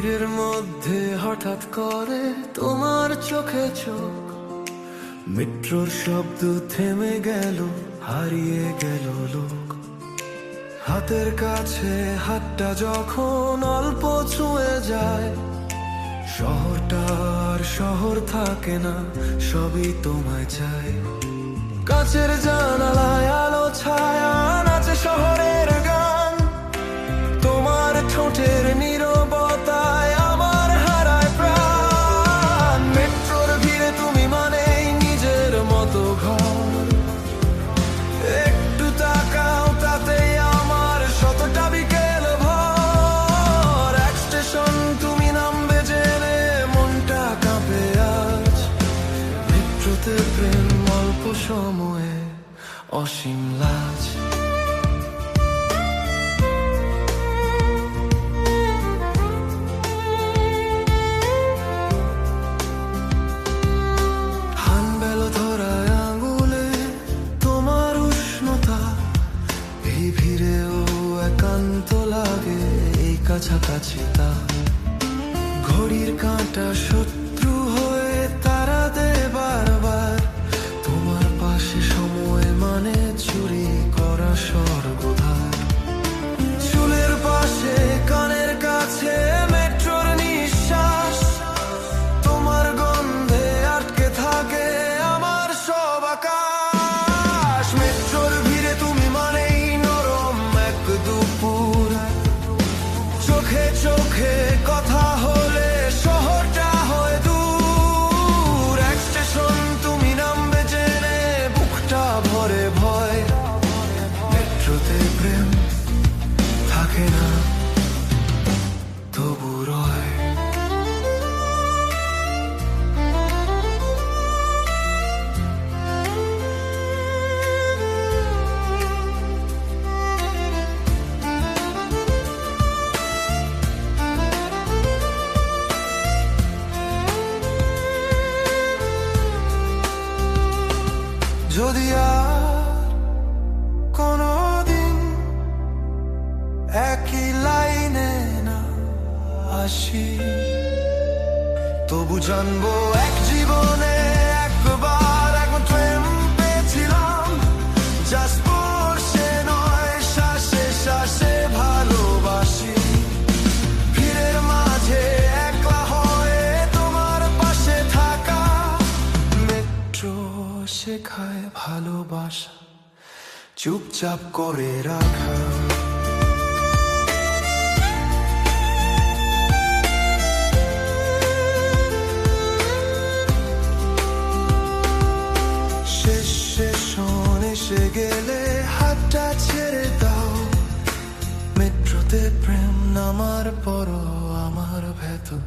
ভিড়ের মধ্যে হঠাৎ করে তোমার চোখে চোখ, মেট্রোর শব্দ থেমে গেল, হারিয়ে গেল লোক। হাতের কাছে হাতটা যখন অল্প ছুঁয়ে যায়, শহরটা আর শহর থাকে না, সবই তোমায় চায়। কাছের জানালায় আলো ছায়া নাচে শহরের গান, তোমার ঠোঁটের নীরবতায় আমার হারায় প্রাণ। মেট্রোর ভিড়ে তুমি মানেই নিজের মতো ঘর, একটু তাকাও তাতেই আমার শতটা বিকেল ভর। এক স্টেশন তুমি নামবে জেনে মনটা কাঁপে আজ, মেট্রোতে প্রেম অল্প সময়ে অসীম লাজ। হানবেল ধরা আঙুলে তোমার উষ্ণতা, এই ভিড়েও একান্ত লাগে এই কাছাকাছি তা। ঘড়ির কাঁটা শত্রু হয়ে তারা দে বারবার, তোমার পাশে সময় মানে চুরি করা স্বর্গধার। চুলের পাশে কানের কাছে মেট্রোর নিঃশ্বাস, তোমার গন্ধে আটকে থাকে আমার সব আকাশ। মেট্রোর ভিড়ে তুমি মানেই নরম এক দুপুর, চোখে চোখে কথা হলে শহরটা হয় দূর। এক স্টেশন তুমি নামবে জেনে বুকটা ভরে ভয়, মেট্রোতে প্রেম থাকে না তবু রয়। যদি আর কোনদিন একই লাইনে না আসি, তবু জানবো এক জীবনে একবার প্রেম পেয়েছিলাম। যা স্পর্শে নয় শ্বাসে শ্বাসে ভালোবাসি, ভিড়ের মাঝে একলা হয়ে তোমার পাশে থাকা। মেট্রো শেখায় ভালোবাসা চুপচাপ করে রাখা। শেষ স্টেশন এসে গেলে হাতটা ছেড়ে দাও, মেট্রোতে প্রেম নামার পরও আমার ভেতর